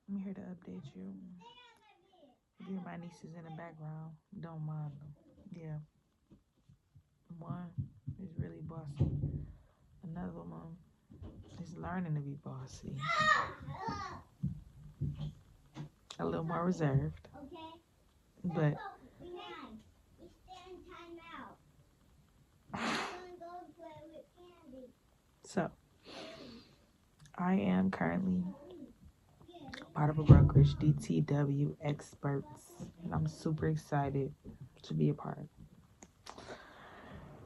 I'm here to update you. Hear my nieces in the background. Don't mind them. Yeah. One is really bossy. Another one is learning to be bossy. A little more reserved. But so I am currently part of a brokerage, DTW Experts, and I'm super excited to be a part.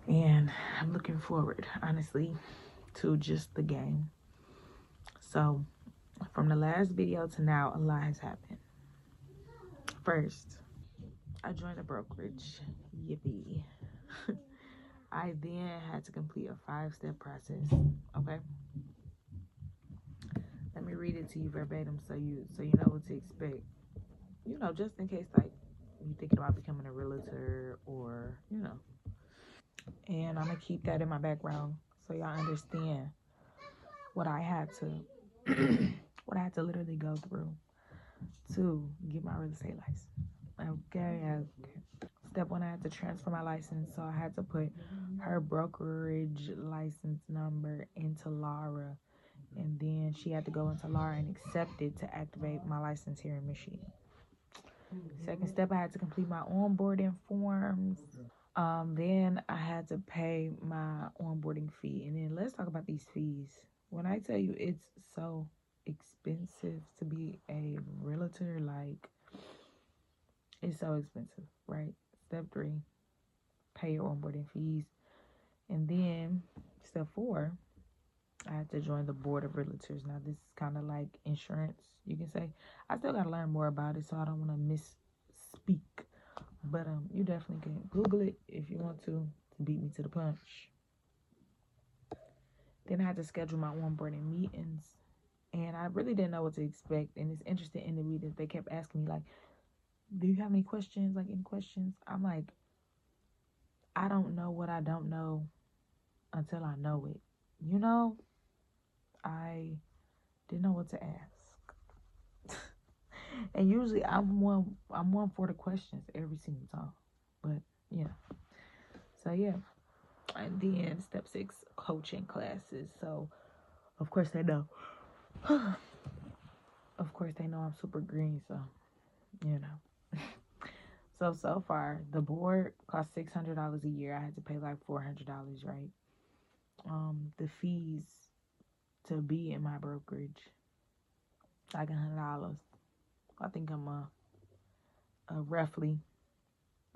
And I'm looking forward, honestly, to just the game. So, from the last video to now, a lot has happened. First, I joined a brokerage. Yippee. I then had to complete a 5-step process. Okay. Let me read it to you verbatim so you know what to expect. You know, just in case like you thinking about becoming a realtor or, you know. And I'm gonna keep that in my background so y'all understand what I had to what I had to literally go through to get my real estate license. Okay. Step one, I had to transfer my license, so I had to put her brokerage license number into Laura, and then she had to go into Laura and accept it to activate my license here in Michigan. Second step, I had to complete my onboarding forms. Then I had to pay my onboarding fee, and then let's talk about these fees. When I tell you it's so expensive to be a realtor, like it's so expensive, right? Step three, pay your onboarding fees. And then step four, I had to join the board of realtors. Now this is kind of like insurance, you can say. I still got to learn more about it, so I don't want to misspeak. But you definitely can Google it if you want to beat me to the punch. Then I had to schedule my onboarding meetings, and I really didn't know what to expect. And it's interesting in the meetings they kept asking me like, "Do you have any questions? Like any questions?" I'm like, I don't know what I don't know until I know it. You know, I didn't know what to ask. And usually I'm one for the questions every single time. But yeah. So yeah. And then step six, coaching classes. So of course they know. Of course they know I'm super green, so you know. So far the board cost $600 a year. I had to pay like $400, right? The fees to be in my brokerage, like $100. I think I'm roughly,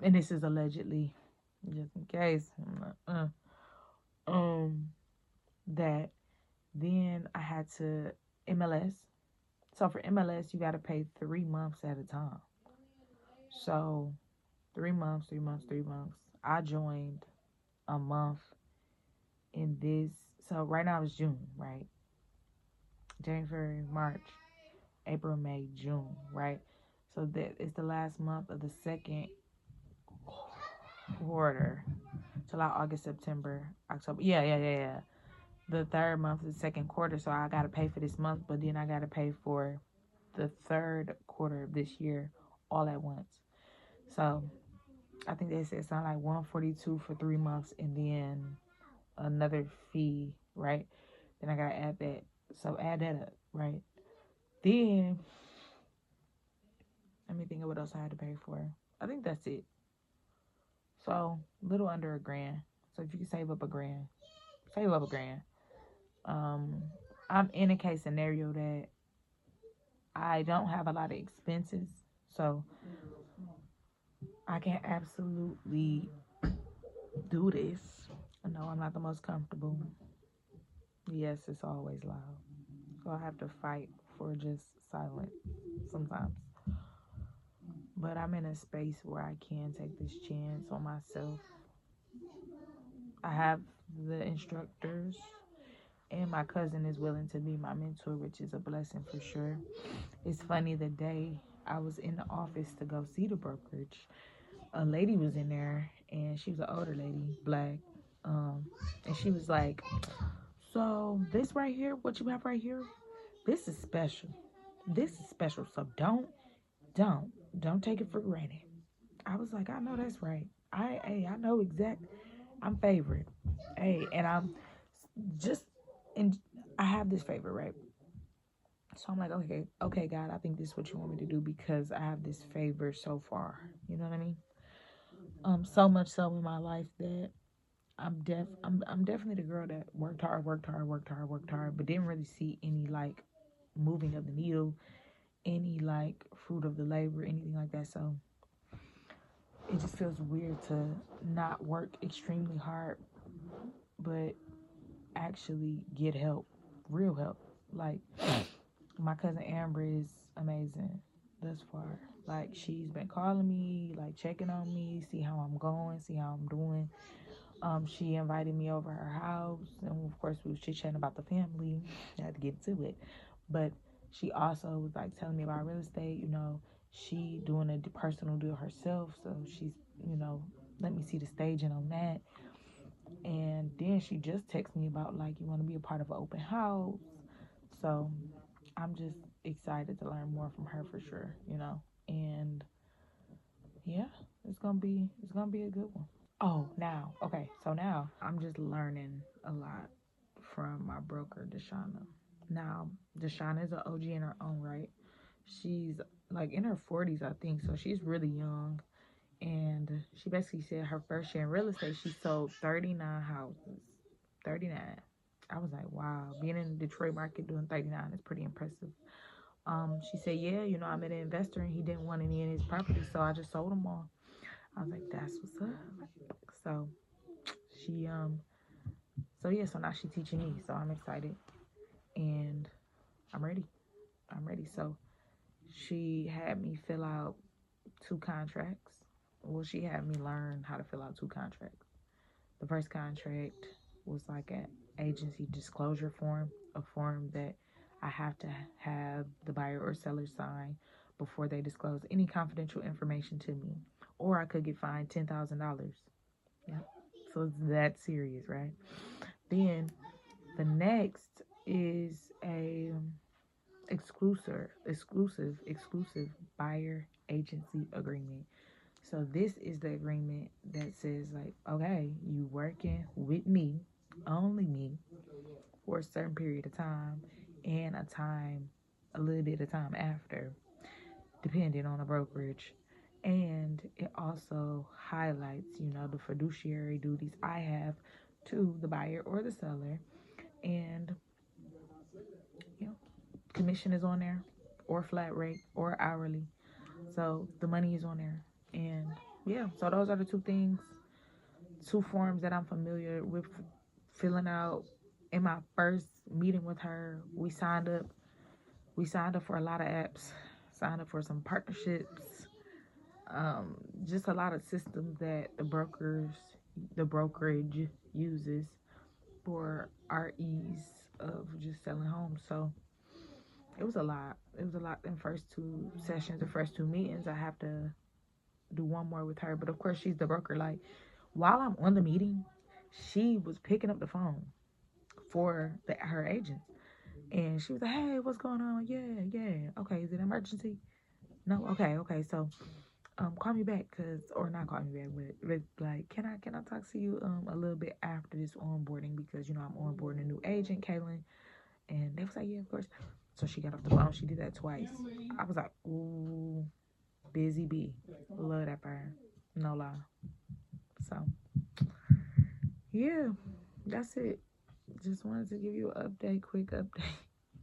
and this is allegedly, just in case, um, that then I had to MLS. So for MLS, you got to pay 3 months at a time. So 3 months, 3 months, 3 months. I joined a month in this. So right now it's June, right? January, March, April, May, June, right? So that is the last month of the second quarter. July, August, September, October. Yeah. The third month of the second quarter. So I got to pay for this month, but then I got to pay for the third quarter of this year all at once. So I think they said something like 142 for 3 months and then another fee, right? Then I got to add that. So add that up, right? Then let me think of what else I had to pay for. I think that's it. So little under a grand. So if you can save up a grand, save up a grand. Um, I'm in a case scenario that I don't have a lot of expenses, so I can absolutely do this. No, I'm not the most comfortable. Yes, it's always loud. So I have to fight for just silence sometimes. But I'm in a space where I can take this chance on myself. I have the instructors, and my cousin is willing to be my mentor, which is a blessing for sure. It's funny, the day I was in the office to go see the brokerage, a lady was in there, and she was an older lady, black, and she was like, "So this right here, what you have right here, this is special." This is special. So don't take it for granted. I was like, I know that's right. I know exact. I'm favorite. Hey, and I'm just and I have this favorite, right? So I'm like, okay, God, I think this is what you want me to do because I have this favor so far. You know what I mean? So much so in my life that I'm definitely the girl that worked hard, but didn't really see any like moving of the needle, any like fruit of the labor, anything like that. So it just feels weird to not work extremely hard, but actually get help, real help. Like my cousin Amber is amazing thus far. Like she's been calling me, like checking on me, see how I'm going, see how I'm doing. She invited me over her house, and of course we was chit chatting about the family. I had to get into it, but she also was like telling me about real estate. You know, she doing a personal deal herself, so she's let me see the staging on that. And then she just texted me about like you want to be a part of an open house. So I'm just excited to learn more from her for sure. And yeah, it's gonna be a good one. Oh, now, okay, so now I'm just learning a lot from my broker, Deshauna. Now, Deshauna is an OG in her own right. She's like in her 40s, I think, so she's really young. And she basically said her first year in real estate, she sold 39 houses. 39. I was like, wow, being in the Detroit market doing 39 is pretty impressive. She said, yeah, I met an investor and he didn't want any in his property, so I just sold them all. I was like, that's what's up. So she so yeah, so now she's teaching me, so I'm excited and I'm ready. I'm ready. So she had me fill out two contracts. Well, she had me learn how to fill out two contracts. The first contract was like an agency disclosure form, a form that I have to have the buyer or seller sign before they disclose any confidential information to me, or I could get fined $10,000. Yep. So it's that serious, right? Then the next is a exclusive buyer agency agreement. So this is the agreement that says like, okay, you working with me, only me, for a certain period of time and a little bit of time after, depending on the brokerage. And it also highlights, the fiduciary duties I have to the buyer or the seller. And, you know, commission is on there, or flat rate, or hourly. So the money is on there. And yeah, so those are the two things, two forms that I'm familiar with filling out. In my first meeting with her, we signed up. We signed up for a lot of apps, signed up for some partnerships, just a lot of systems that the brokerage uses for our ease of just selling homes. So it was a lot. It was a lot in first two sessions, the first two meetings. I have to do one more with her, but of course she's the broker. Like while I'm on the meeting, she was picking up the phone for her agent, and she was like, "Hey, what's going on? Yeah. Okay, is it an emergency? No. Okay. So, call me back, or not call me back, but like, can I talk to you a little bit after this onboarding because I'm onboarding a new agent, Kaylin." And they was like, "Yeah, of course." So she got off the phone. She did that twice. I was like, "Ooh, busy bee, love that bird, no lie." So yeah, that's it. Just wanted to give you an update, quick update.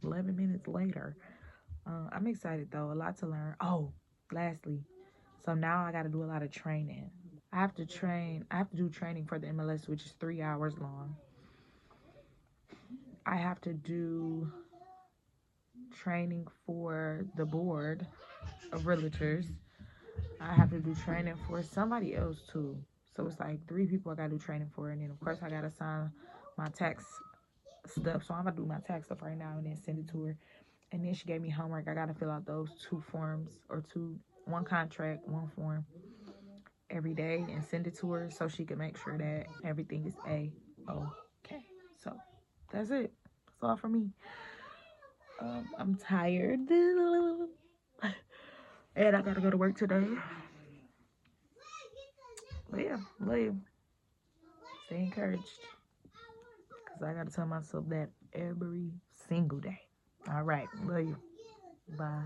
11 minutes later. I'm excited though, a lot to learn. Oh, lastly, so now I got to do a lot of training. I have to do training for the MLS, which is 3 hours long. I have to do training for the board of realtors. I have to do training for somebody else too. So it's like three people I got to do training for. And then, of course, I got to sign my tax stuff. So I'm going to do my tax stuff right now and then send it to her. And then she gave me homework. I got to fill out those two forms, one contract, one form every day and send it to her so she can make sure that everything is A-OK. So that's it. That's all for me. I'm tired. And I gotta go to work today. But yeah, love you. Stay encouraged. Because I gotta tell myself that every single day. All right, love you. Bye.